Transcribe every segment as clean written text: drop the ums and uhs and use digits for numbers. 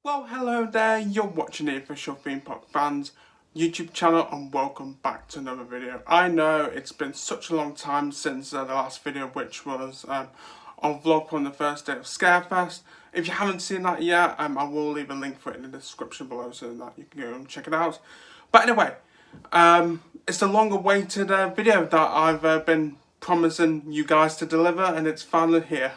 Well, hello there, you're watching the official Theme Park Fans YouTube channel and welcome back to another video. I know it's been such a long time since the last video, which was on vlog from the first day of Scarefest. If you haven't seen that yet, I will leave a link for it in the description below so that you can go and check it out. But anyway, it's the long awaited video that I've been promising you guys to deliver, and it's finally here.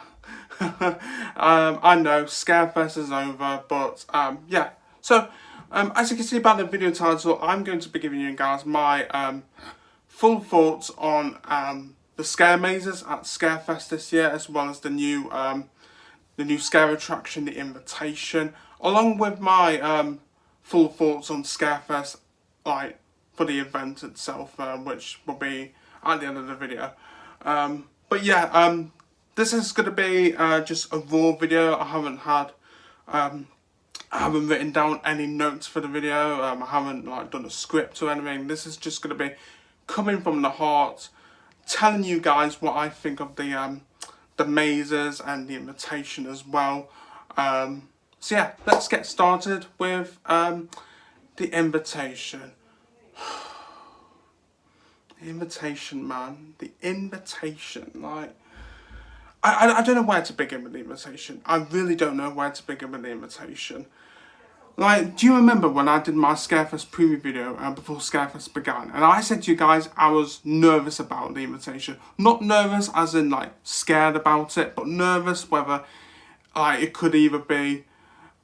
I know Scarefest is over, but yeah. So as you can see by the video title, I'm going to be giving you guys my full thoughts on the scare mazes at Scarefest this year, as well as the new scare attraction, the Invitation, along with my full thoughts on Scarefest, like for the event itself, which will be at the end of the video. But yeah, this is going to be just a raw video. I haven't written down any notes for the video. I haven't done a script or anything. This is just going to be coming from the heart, telling you guys what I think of the mazes and the Invitation as well. So yeah, let's get started with the Invitation. The Invitation, man. The Invitation, like. I don't know where to begin with the Invitation. I really don't know where to begin with the Invitation. Like, do you remember when I did my Scarefest preview video before Scarefest began? And I said to you guys I was nervous about the Invitation. Not nervous as in like scared about it, but nervous whether it could either be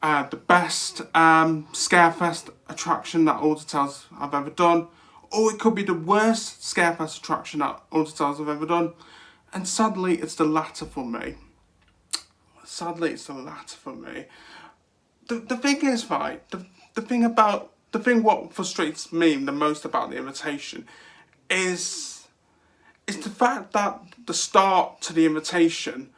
the best Scarefest attraction that Tales I've ever done, or it could be the worst Scarefest attraction that Tales I've ever done. And sadly, it's the latter for me. Sadly, it's the latter for me. The thing is, right, the thing what frustrates me the most about the Invitation is the fact that the start to the Invitation,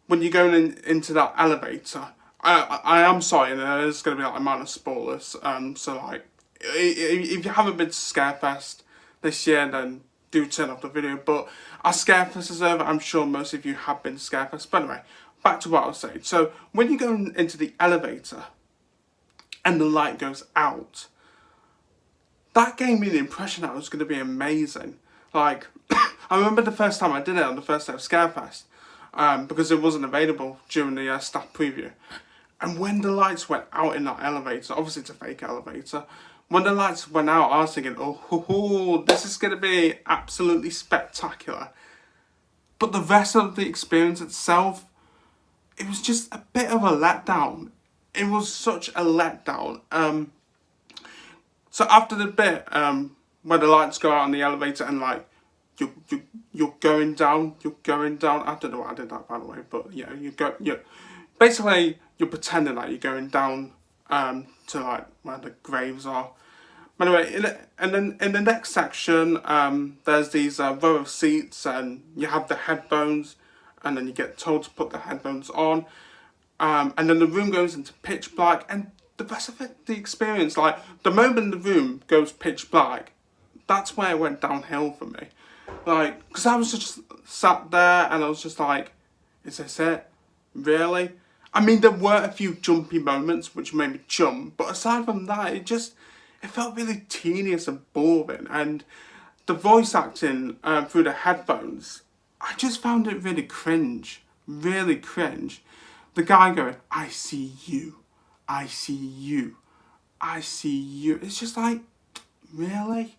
when you're going into that elevator, I am sorry, and there's going to be like a amount of spoilers. So like, if you haven't been to Scarefest this year, then do turn off the video. But as Scarefest is over, I'm sure most of you have been to Scarefest. But anyway, back to what I was saying. So when you go into the elevator and the light goes out, that gave me the impression that it was going to be amazing. Like, I remember the first time I did it on the first day of Scarefest, because it wasn't available during the staff preview. And when the lights went out in that elevator, obviously it's a fake elevator, when the lights went out, I was thinking, oh, this is going to be absolutely spectacular. But the rest of the experience itself, it was just a bit of a letdown. It was such a letdown. So after the bit where the lights go out on the elevator and like, you're going down. I don't know why I did that, by the way, but yeah, basically you're pretending like you're going down to like where the graves are. But anyway, and then in the next section, there's these row of seats, and you have the headphones, and then you get told to put the headphones on, and then the room goes into pitch black, and the rest of it, the experience, like the moment the room goes pitch black, that's where it went downhill for me. Like, because I was just sat there and I was just like, is this it? Really? I mean, there were a few jumpy moments which made me jump, but aside from that, it felt really tedious and boring. And the voice acting through the headphones, I just found it really cringe. Really cringe. The guy going, I see you. I see you. I see you. It's just like, really?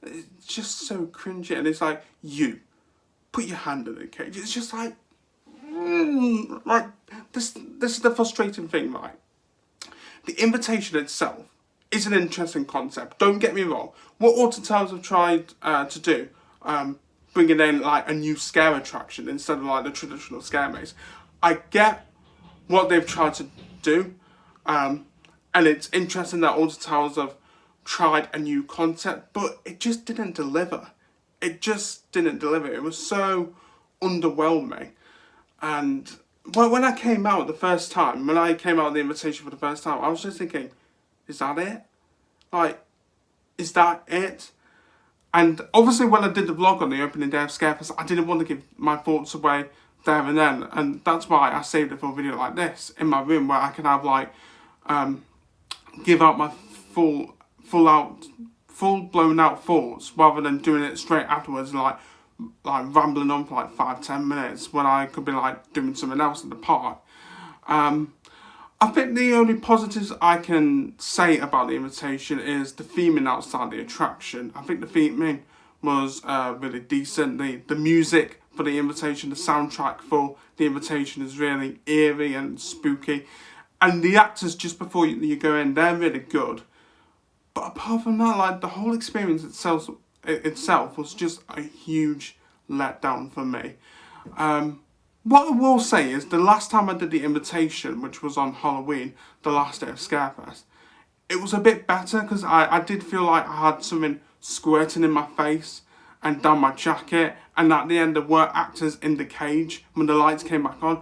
It's just so cringy, and it's like, you put your hand in the cage. It's just like, like this is the frustrating thing, right? The Invitation itself is an interesting concept. Don't get me wrong. What Tales have tried to do, bringing in like a new scare attraction instead of like the traditional scare maze. I get what they've tried to do, and it's interesting that Tales have tried a new concept, but it just didn't deliver. It was so underwhelming. And when I came out the first time, when I came out of the Invitation for the first time, I was just thinking, is that it? Like, is that it? And obviously when I did the vlog on the opening day of Scarefest, I didn't want to give my thoughts away there and then. And that's why I saved it for a video like this in my room, where I can have like, give out my full blown out thoughts, rather than doing it straight afterwards, like rambling on for like 5-10 minutes when I could be like doing something else in the park. I think the only positives I can say about the invitation is the theming outside the attraction. I think the theming was really decent. The music for the invitation, the soundtrack for the invitation is really eerie and spooky. And the actors just before you go in, they're really good. But apart from that, like, the whole experience itself was just a huge letdown for me. What I will say is, the last time I did the invitation, which was on Halloween, the last day of Scarefest, it was a bit better, because I did feel like I had something squirting in my face and down my jacket, and at the end there were actors in the cage when the lights came back on,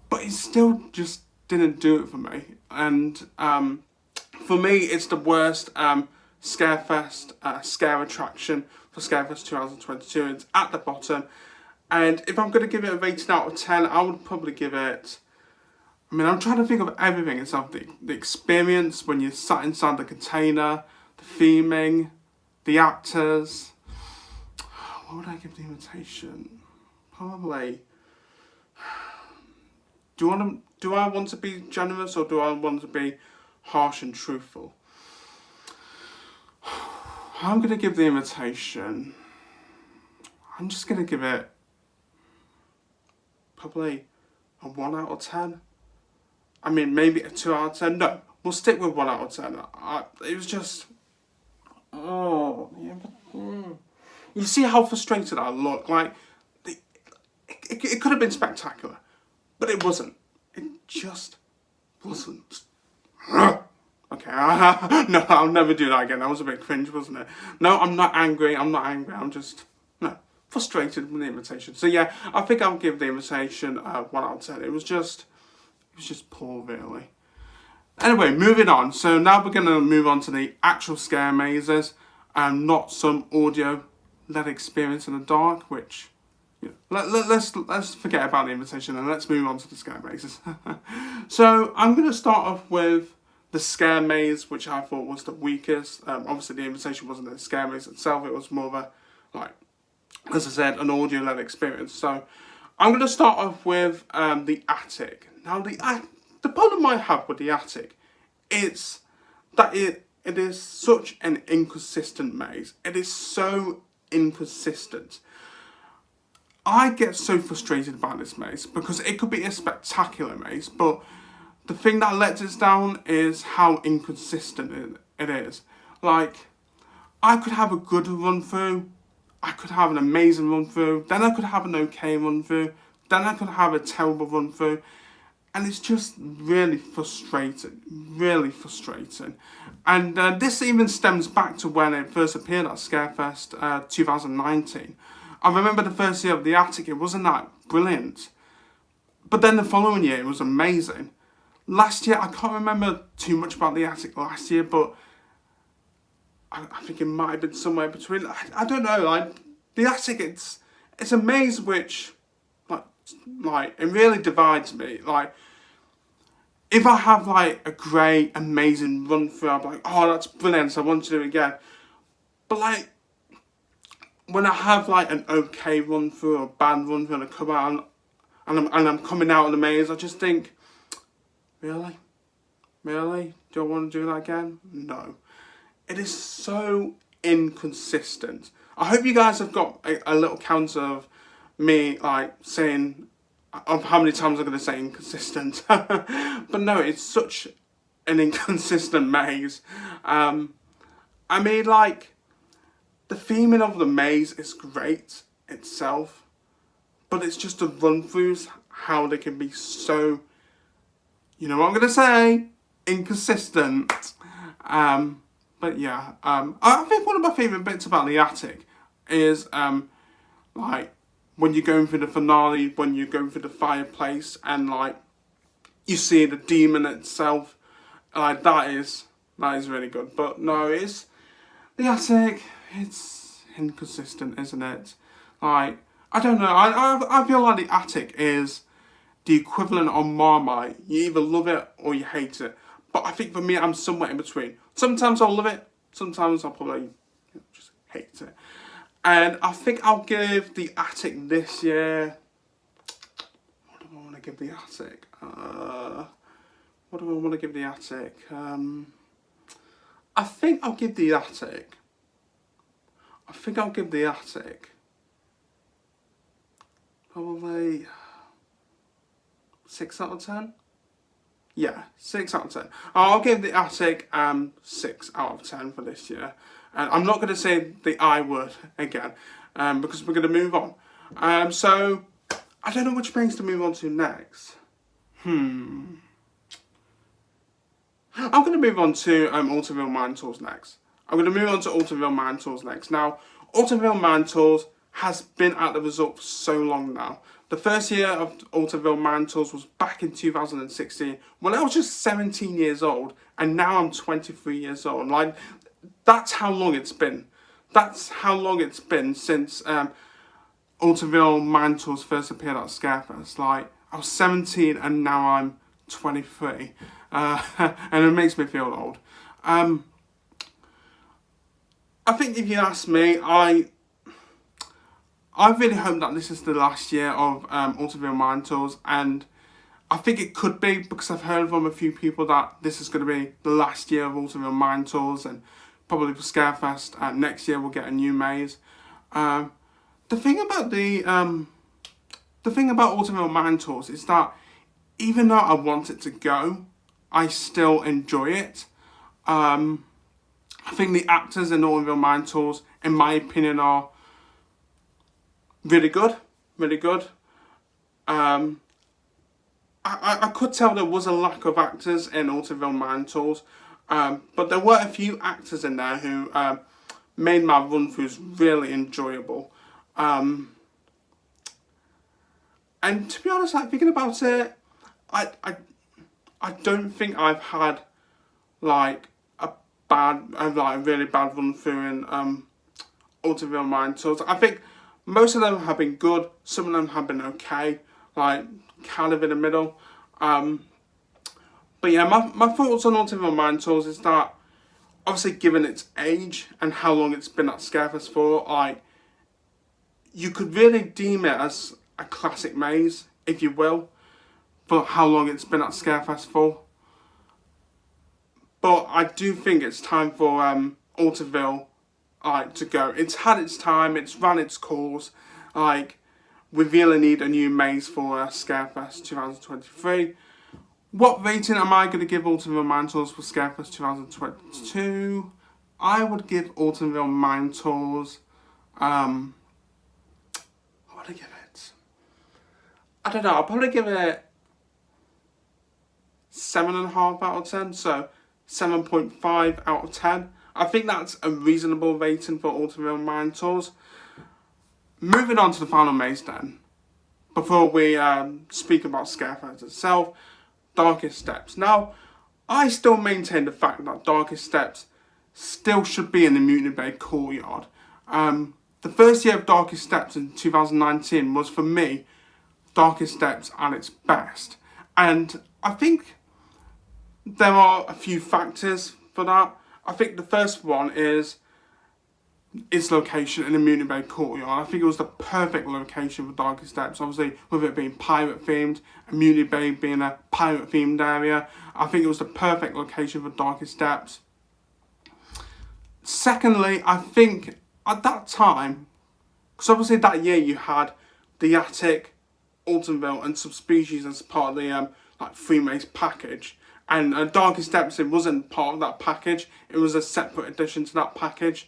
but it still just didn't do it for me. And for me, it's the worst Scarefest scare attraction for Scarefest 2022. It's at the bottom. And if I'm going to give it a rating out of 10, I would probably give it... I mean, I'm trying to think of everything itself. The experience when you sat inside the container, the theming, the actors. What would I give the invitation? Probably... Do I want to be generous, or do I want to be harsh and truthful? I'm going to give the invitation... I'm just going to give it... probably a 1 out of 10. I mean, maybe a 2 out of 10. No, we'll stick with 1 out of 10. It was just... Oh, yeah, but, You see how frustrated I look? Like, it could have been spectacular, but it wasn't. It just wasn't. Okay, no, I'll never do that again. That was a bit cringe, wasn't it? No, I'm not angry. I'm just... No. Frustrated with the invitation. So yeah, I think I'll give the invitation 1 out of 10. It was just poor, really. Anyway, moving on. So now we're going to move on to the actual scare mazes, and not some audio-led experience in the dark, which, you know, let's forget about the invitation and let's move on to the scare mazes. So I'm going to start off with the scare maze, which I thought was the weakest. Obviously, the invitation wasn't a scare maze itself. It was more of a, like, as I said, an audio-led experience. So I'm going to start off with the attic. Now, the problem I have with the attic is that it is such an inconsistent maze. It is so inconsistent. I get so frustrated about this maze because it could be a spectacular maze, but the thing that lets us down is how inconsistent it is. Like, I could have a good run through, I could have an amazing run through, then I could have an okay run through, then I could have a terrible run through, and it's just really frustrating, really frustrating. And this even stems back to when it first appeared at Scarefest 2019. I remember the first year of the attic, it wasn't that brilliant, but then the following year it was amazing. Last year, I can't remember too much about the attic last year, but I think it might have been somewhere between. I don't know. Like, the attic, it's a maze which, like it really divides me. Like, if I have like a great, amazing run through, I'm like, oh, that's brilliant, so I want to do it again. But like, when I have like an okay run through or a bad run through and I come out and I'm coming out of the maze, I just think, really? Really? Do I want to do that again? No. It is so inconsistent. I hope you guys have got a little count of me like saying of how many times I'm going to say inconsistent. But no, it's such an inconsistent maze. I mean, like, the theming of the maze is great itself, but it's just the run-throughs, how they can be so, you know what I'm going to say, inconsistent. But yeah, I think one of my favourite bits about the attic is, like, when you're going through the finale, when you're going through the fireplace, and, like, you see the demon itself, that is really good. But no, the attic, inconsistent, isn't it? Like, I don't know, I feel like the attic is the equivalent of Marmite. You either love it or you hate it. But I think for me, I'm somewhere in between. Sometimes I'll love it, sometimes I'll probably just hate it. And I think I'll give the attic this year. What do I want to give the attic? What do I want to give the attic? I think I'll give the attic. Probably 6 out of 10. Yeah, 6 out of 10. I'll give the attic 6 out of 10 for this year. And I'm not going to say the I word again because we're going to move on. So, I don't know which place to move on to next. I'm going to move on to Altonville Mine Tools next. Now, Altonville Mine Tools has been at the resort for so long now. The first year of Altonville Mine Tools was back in 2016 when I was just 17 years old, and now I'm 23 years old. Like, that's how long it's been. That's how long it's been since Altonville Mine Tools first appeared at Scarefest. Like, I was 17 and now I'm 23. And it makes me feel old. I think if you ask me, I really hope that this is the last year of Altonville Mine Tools, and I think it could be because I've heard from a few people that this is going to be the last year of Altonville Mine Tools, and probably for Scarefest next year we'll get a new maze. The thing about Altonville Mine Tools is that even though I want it to go, I still enjoy it. I think the actors in Altonville Mine Tools, in my opinion, are really good. I could tell there was a lack of actors in Altonville Mine Tools, but there were a few actors in there who made my run-throughs really enjoyable. And to be honest, like, thinking about it, I don't think I've had like a really bad run-through in Altonville Mine Tools. I think most of them have been good, some of them have been okay, like kind of in the middle. But yeah, my thoughts on Altonville Mine Tools is that, obviously given its age and how long it's been at Scarefest for, like, you could really deem it as a classic maze, if you will, for how long it's been at Scarefest for. But I do think it's time for Altonville to go. It's had its time, it's ran its course. Like, we really need a new maze for Scarefest 2023. What rating am I going to give Altonville Mine Tools for Scarefest 2022? I would give Altonville Mine Tools, what would I give it? I don't know, I'll probably give it 7.5 out of 10, so 7.5 out of 10. I think that's a reasonable rating for Altonville Mine Tools. Moving on to the final maze then, before we speak about Scarefest itself, Darkest Steps. Now, I still maintain the fact that Darkest Steps still should be in the Mutiny Bay courtyard. The first year of Darkest Steps in 2019 was, for me, Darkest Steps at its best. And I think there are a few factors for that. I think the first one is its location in the Mutiny Bay courtyard. I think it was the perfect location for Darkest Steps, obviously with it being pirate themed and Mutiny Bay being a pirate themed area. I think it was the perfect location for Darkest Steps. Secondly, I think at that time, because obviously that year you had the attic, Altonville and Subspecies as part of the free maze package, and Darkest Steps, it wasn't part of that package, it was a separate addition to that package.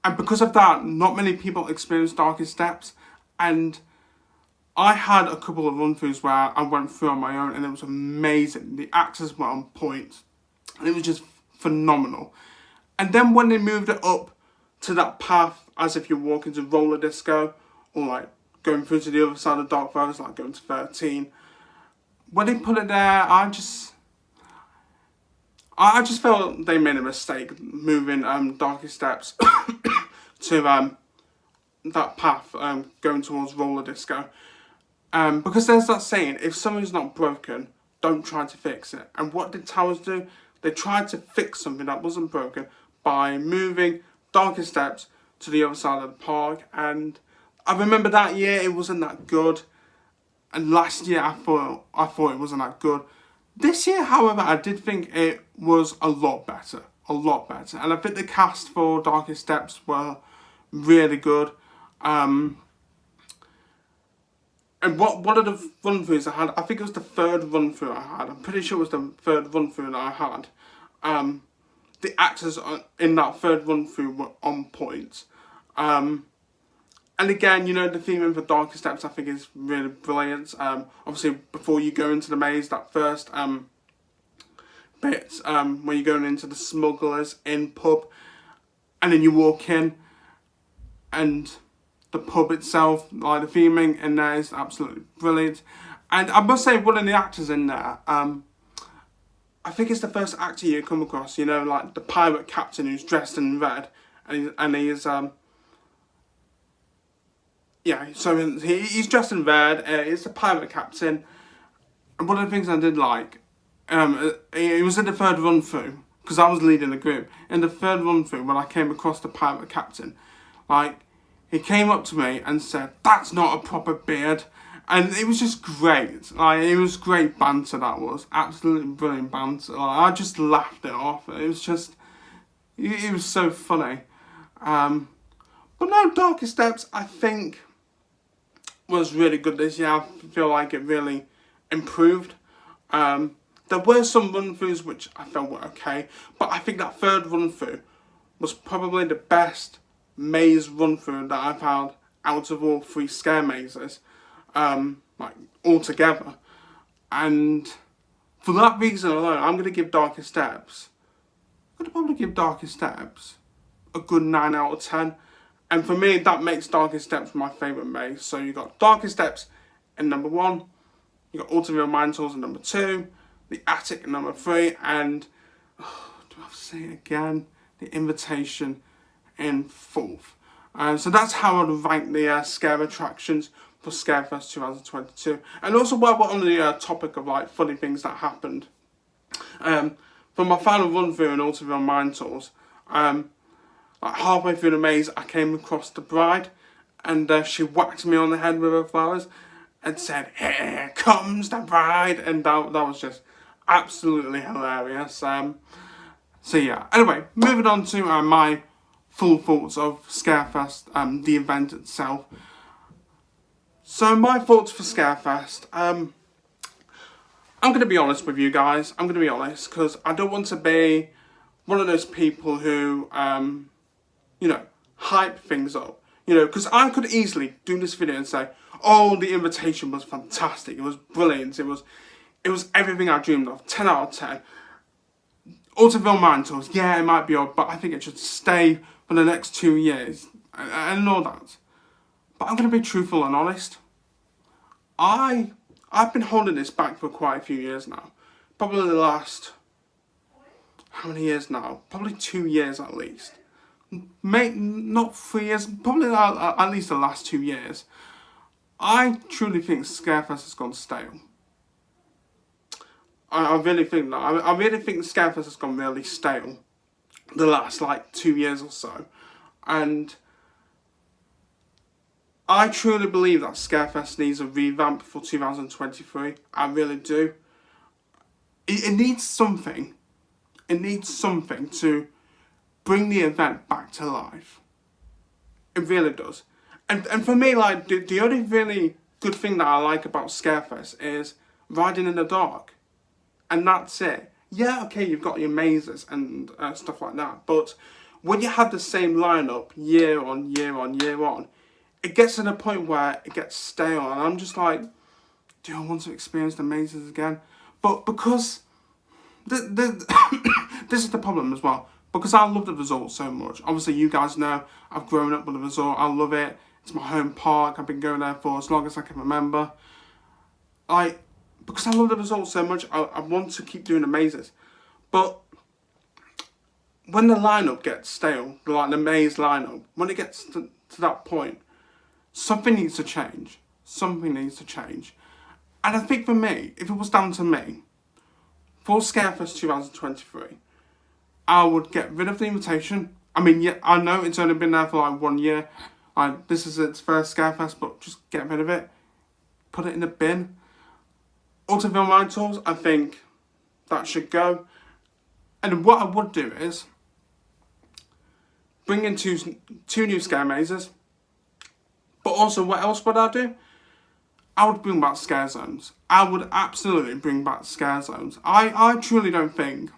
And because of that, not many people experienced Darkest Steps, and I had a couple of run-throughs where I went through on my own and it was amazing. The actors were on point and it was just phenomenal. And then when they moved it up to that path, as if you're walking to roller disco or like going through to the other side of Dark Forest, like going to 13, when they put it there, I just felt they made a mistake moving Darkest Steps to that path going towards roller disco. Because there's that saying, if something's not broken, don't try to fix it. And what did Towers do? They tried to fix something that wasn't broken by moving Darkest Steps to the other side of the park. And I remember that year it wasn't that good. And last year I thought it wasn't that good. This year, however, I did think it was a lot better. A lot better. And I think the cast for Darkest Steps were really good. And one of the run-throughs I had, I think it was the third run-through I had. I'm pretty sure it was the third run-through that I had. The actors in that third run-through were on point. And again, you know, the theme for Darkest Steps I think is really brilliant. Obviously, before you go into the maze, that first bit where you're going into the Smugglers Inn pub, and then you walk in, and the pub itself, like the theming in there is absolutely brilliant. And I must say, one of the actors in there, I think it's the first actor you come across, you know, like the pirate captain who's dressed in red, and he's yeah, so he's dressed in red. He's the pirate captain, and one of the things I did like, it was in the third run through because I was leading the group. In the third run through, when I came across the pirate captain, like, he came up to me and said, "That's not a proper beard." And it was just great. Like, it was great banter, that was. Absolutely brilliant banter. Like, I just laughed it off. It was just, it was so funny. But no, Darkest Steps, I think, was really good this year. I feel like it really improved. There were some run-throughs which I felt were okay. But I think that third run-through was probably the best maze run-through that I've had out of all 3 scare mazes, like, all together. And for that reason alone, I'm going to give Darkest Steps, a good 9 out of 10. And for me, that makes Darkest Steps my favourite maze. So you got Darkest Steps in number 1, you got Ultimate Mind Tools in number 2, The Attic in number 3, and, do I have to say it again? The Invitation in 4th. So that's how I'd rank the scare attractions for Scarefest 2022. And also, while we're on the topic of, like, funny things that happened, for my final run through in Ultimate Mind Tools, like, halfway through the maze, I came across the bride, and she whacked me on the head with her flowers and said, "Here comes the bride," and that was just absolutely hilarious. So yeah, anyway, moving on to my full thoughts of Scarefest, the event itself. So my thoughts for Scarefest, I'm going to be honest with you guys. I'm going to be honest, because I don't want to be one of those people who, you know, hype things up. You know, because I could easily do this video and say, "Oh, the Invitation was fantastic. It was brilliant. It was everything I dreamed of. 10 out of 10. Ultimate Mind Tools, yeah, it might be odd, but I think it should stay for the next 2 years." And all that. But I'm going to be truthful and honest. I've been holding this back for quite a few years now. Probably the last, how many years now? Probably 2 years at least. Not 3 years, probably at least the last 2 years. I truly think Scarefest has gone stale. I really think that. I really think Scarefest has gone really stale the last, like, 2 years or so. And I truly believe that Scarefest needs a revamp for 2023. I really do. It needs something. It needs something to bring the event back to life. It really does. And for me, like, the only really good thing that I like about Scarefest is riding in the dark. And that's it. Yeah, okay, you've got your mazes and stuff like that. But when you have the same lineup year on year on year on, it gets to the point where it gets stale. And I'm just like, do I want to experience the mazes again? But because this is the problem as well. Because I love the resort so much. Obviously, you guys know I've grown up with the resort. I love it. It's my home park. I've been going there for as long as I can remember. Because I love the result so much, I want to keep doing the mazes. But when the lineup gets stale, like the maze lineup, when it gets to that point, something needs to change. Something needs to change. And I think for me, if it was down to me, for Scarefest 2023, I would get rid of the invitation. I mean, yeah, I know it's only been there for like 1 year. Like, this is its first Scarefest, but just get rid of it. Put it in the bin. Ultimate Mind Tours, I think that should go. And what I would do is bring in two new scare mazes. But also, what else would I do? I would bring back scare zones. I would absolutely bring back scare zones. I truly don't think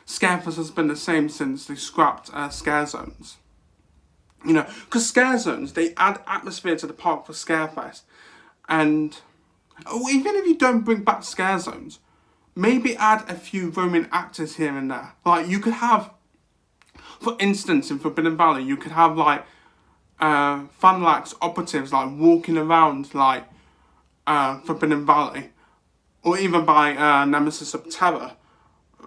Scarefest has been the same since they scrapped scare zones. You know, because scare zones, they add atmosphere to the park for Scarefest. And even if you don't bring back scare zones, maybe add a few roaming actors here and there. Like, you could have, for instance, in Forbidden Valley, you could have, like, Fanlax operatives, like, walking around, like, Forbidden Valley. Or even by Nemesis of Terror.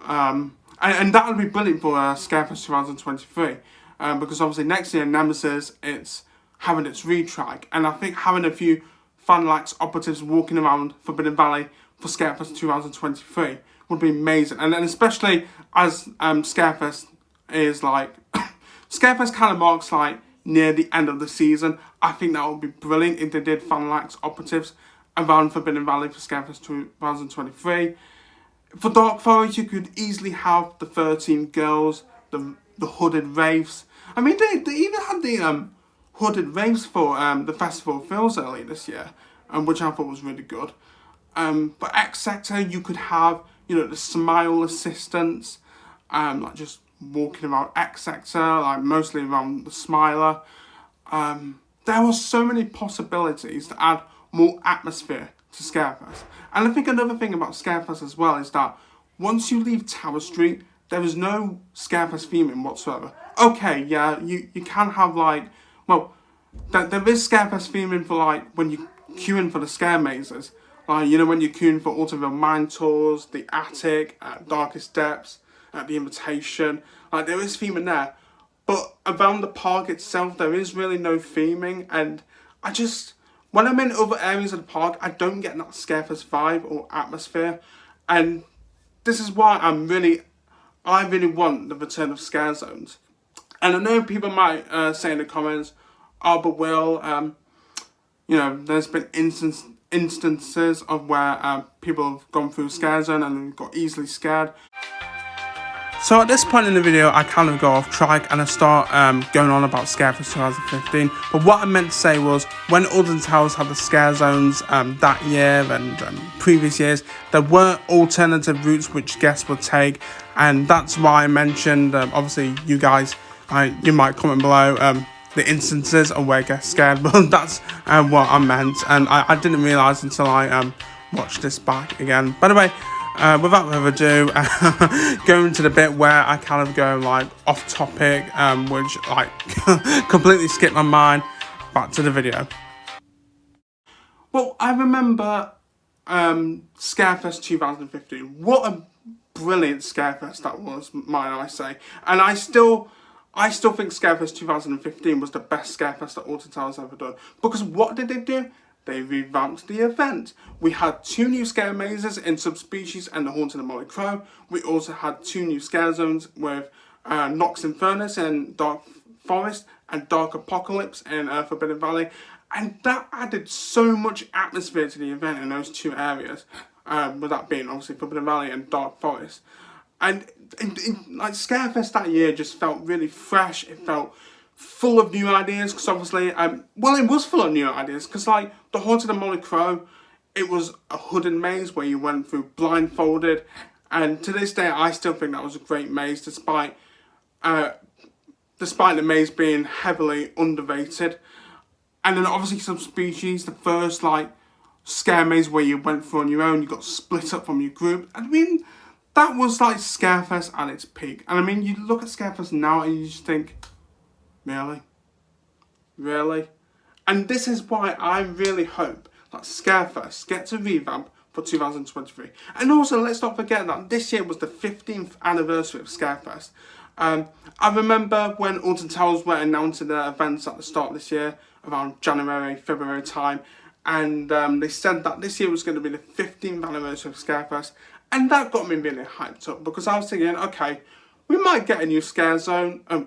And that would be brilliant for Scarefest 2023. Because obviously next year, Nemesis, it's having its retrack. And I think having a few Fanlax operatives walking around Forbidden Valley for Scarefest 2023 would be amazing. And then especially as Scarefest is like... Scarefest kind of marks like near the end of the season. I think that would be brilliant if they did Fanlax operatives around Forbidden Valley for Scarefest 2023. For Dark Forest, you could easily have the 13 girls, the hooded wraiths. I mean, they even had the hooded wraiths for the Festival of Films earlier this year, which I thought was really good. For X Sector, you could have, you know, the Smile assistants, like just walking around X Sector, like mostly around the Smiler. There were so many possibilities to add more atmosphere to Scarefest. And I think another thing about Scarefest as well is that once you leave Tower Street, there is no Scarefest theming whatsoever. Okay, yeah, you can have like, well, there is Scarefest theming for like when you queuing for the scare mazes. Like, you know, when you're queuing for Ultimate Mind Tours, the Attic, Darkest Depths, the Invitation. Like, there is theming there. But around the park itself, there is really no theming. And I just... when I'm in other areas of the park, I don't get that Scarefest vibe or atmosphere. And this is why I really want the return of scare zones. And I know people might say in the comments, oh, but Will, you know, there's been instances of where people have gone through scare zone and got easily scared. So at this point in the video, I kind of go off track and I start going on about Scarefest 2015. But what I meant to say was, when Alden Towers had the scare zones that year and previous years, there were alternative routes which guests would take. And that's why I mentioned, obviously you guys, you might comment below the instances of where guests scared. But that's what I meant. And I didn't realise until I watched this back again. By the way, without further ado, going to the bit where I kind of go like off topic, which like completely skipped my mind. Back to the video. Well, I remember Scarefest 2015. What a brilliant Scarefest that was, might I say. And I still think Scarefest 2015 was the best Scarefest that Alton Towers ever done. Because what did they do? They revamped the event. We had 2 new scare mazes in Subspecies and the Haunted of Molly Crow. We also had 2 new scare zones with Nox Infernus in Dark Forest and Dark Apocalypse in Forbidden Valley. And that added so much atmosphere to the event in those 2 areas. With that being obviously Forbidden Valley and Dark Forest. And like Scarefest that year just felt really fresh. It felt full of new ideas, because obviously, well, it was full of new ideas, because like the Haunted of Molly Crow, it was a hooded maze where you went through blindfolded, and to this day I still think that was a great maze, despite the maze being heavily underrated. And then obviously Subspecies, the first like scare maze where you went through on your own, you got split up from your group. I mean, that was like Scarefest at its peak. And I mean, you look at Scarefest now and you just think, really? Really? And this is why I really hope that Scarefest gets a revamp for 2023. And also, let's not forget that this year was the 15th anniversary of Scarefest. I remember when Alton Towers were announcing their events at the start of this year, around January, February time, and they said that this year was going to be the 15th anniversary of Scarefest, and that got me really hyped up, because I was thinking, okay, we might get a new scare zone, a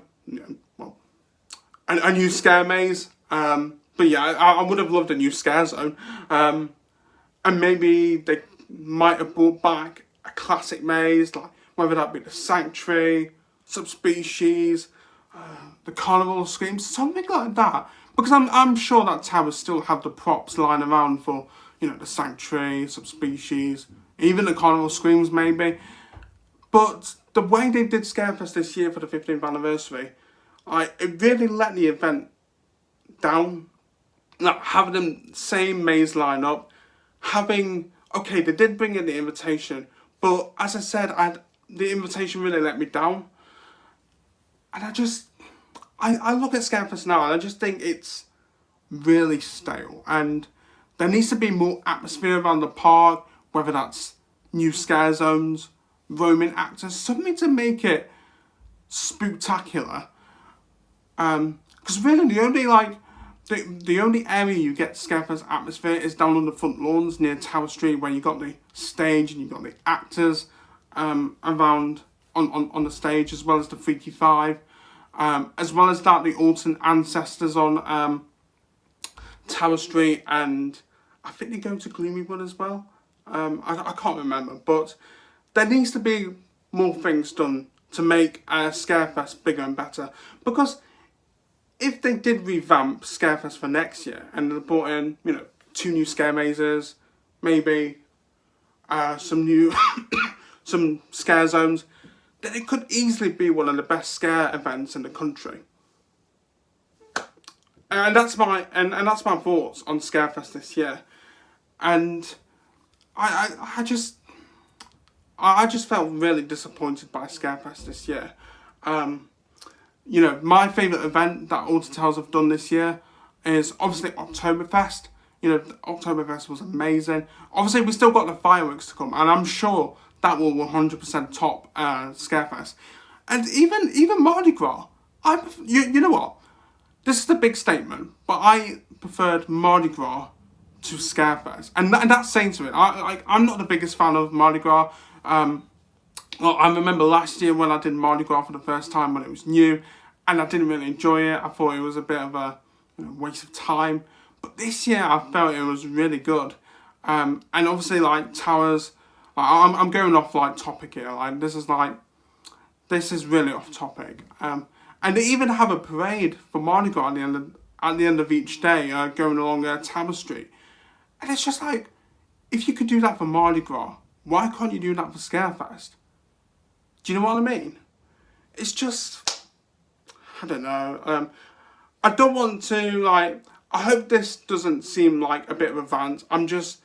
new scare maze, but yeah, I would have loved a new scare zone, and maybe they might have brought back a classic maze, like whether that be the Sanctuary, Subspecies, the Carnival Screams, something like that. Because I'm sure that towers still have the props lying around for, you know, the Sanctuary, Subspecies, even the Carnival Screams maybe. But the way they did Scarefest this year for the 15th anniversary, it really let the event down. Like, having the same maze line up, okay, they did bring in the invitation, but as I said, the invitation really let me down. And I look at Scarefest now and I just think it's really stale. And there needs to be more atmosphere around the park, whether that's new scare zones, roaming actors, something to make it spooktacular. Because really the only area you get Scarefest atmosphere is down on the front lawns near Tower Street, where you got the stage and you got the actors around on the stage, as well as the Freaky Five, as well as that the Alton Ancestors on Tower Street, and I think they go to Gloomywood as well. I can't remember, but there needs to be more things done to make Scarefest bigger and better, because if they did revamp Scarefest for next year and they brought in, you know, 2 new scare mazes, maybe some new some scare zones, then it could easily be one of the best scare events in the country. And that's my thoughts on Scarefest this year. And I just felt really disappointed by Scarefest this year. You know, my favourite event that Alton Towers have done this year is obviously Oktoberfest. You know, Oktoberfest was amazing. Obviously, we still got the fireworks to come, and I'm sure that will 100% top Scarefest. And even Mardi Gras. You know what? This is the big statement, but I preferred Mardi Gras to Scarefest. And that's saying to it. I'm not the biggest fan of Mardi Gras. Well, I remember last year when I did Mardi Gras for the first time when it was new, and I didn't really enjoy it. I thought it was a bit of a waste of time. But this year I felt it was really good. And obviously, like, Towers, I'm going off like topic here. Like, this is really off topic. And they even have a parade for Mardi Gras at the end of each day, going along Tower Street. And it's just like, if you could do that for Mardi Gras, why can't you do that for Scarefest? Do you know what I mean? It's just, I don't know. I don't want to, like, I hope this doesn't seem like a bit of a rant. I'm just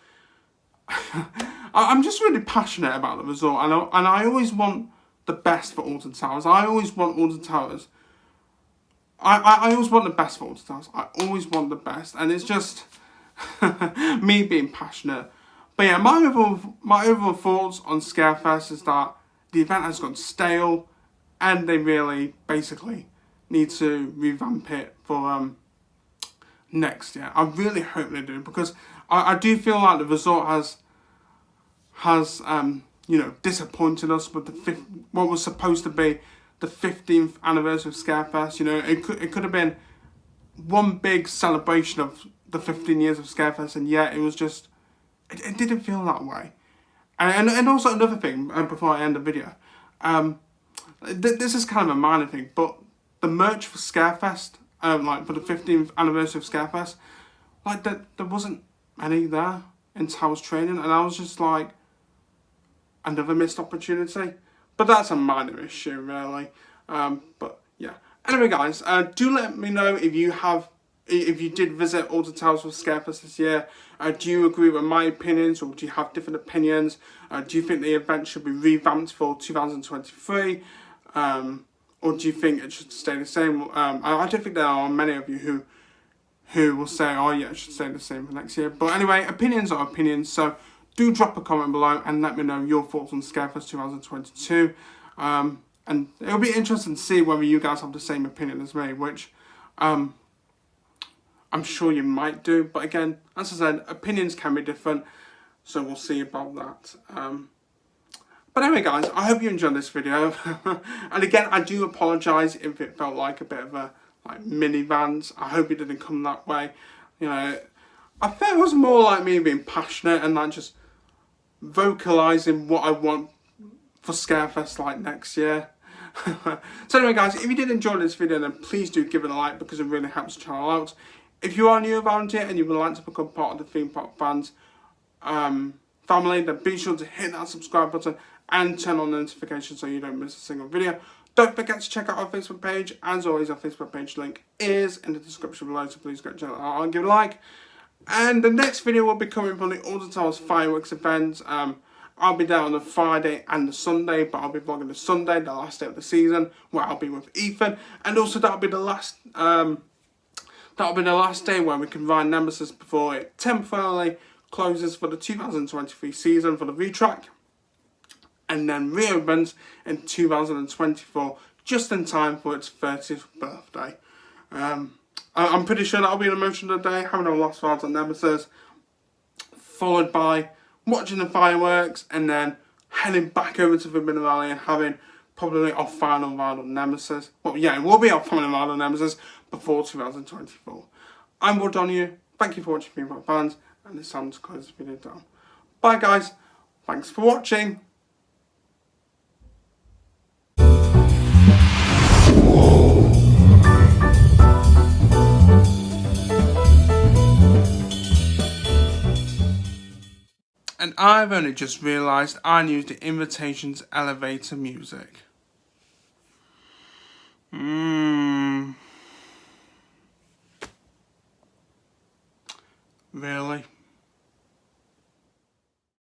really passionate about the resort, and I always want the best for Alton Towers. I always want Alton Towers. I always want the best for Alton Towers. I always want the best, and it's just me being passionate. But yeah, my overall thoughts on Scarefest is that the event has gone stale, and they really basically need to revamp it for next year. I really hope they do, because I do feel like the resort has disappointed us with what was supposed to be the 15th anniversary of Scarefest. You know, it could have been one big celebration of the 15 years of Scarefest, and yet it was just, it didn't feel that way. And also another thing, before I end the video, this is kind of a minor thing, but the merch for Scarefest, like for the 15th anniversary of Scarefest, like there wasn't any there in Towers Training, and I was just like, another missed opportunity. But that's a minor issue, really. But yeah. Anyway, guys, do let me know if you did visit Alton Towers for Scarefest this year. Do you agree with my opinions, or do you have different opinions? Do you think the event should be revamped for 2023? Or do you think it should stay the same? I don't think there are many of you who will say, oh yeah, it should stay the same for next year. But anyway, opinions are opinions, so do drop a comment below and let me know your thoughts on Scarefest 2022. And it'll be interesting to see whether you guys have the same opinion as me, which I'm sure you might do. But again, as I said, opinions can be different, so we'll see about that. But anyway, guys, I hope you enjoyed this video. And again, I do apologise if it felt like a bit of a mini rant. I hope it didn't come that way. You know, I felt it was more like me being passionate and like just vocalising what I want for Scarefest like next year. So anyway, guys, if you did enjoy this video, then please do give it a like, because it really helps the channel out. If you are new around here and you would like to become part of the Theme Park Fans family, then be sure to hit that subscribe button and turn on notifications so you don't miss a single video. Don't forget to check out our Facebook page. As always, our Facebook page link is in the description below, so please go check that out and give it a like. And the next video will be coming from the Alder Towers fireworks event. I'll be there on the Friday and the Sunday, but I'll be vlogging the Sunday, the last day of the season, where I'll be with Ethan. And also that'll be the last day where we can ride Nemesis before it temporarily closes for the 2023 season for the V-Track, and then reopens in 2024, just in time for its 30th birthday. I'm pretty sure that'll be an emotional day, having our last rides on Nemesis, followed by watching the fireworks, and then heading back over to the Minerale and having probably our final ride on Nemesis. Well, yeah, it will be our final ride on Nemesis before 2024. I'm Will Donahue. Thank you for watching, Theme Park Fans, and it's time to close the video down. Bye, guys. Thanks for watching. And I've only just realised I used the Invitations elevator music. Really?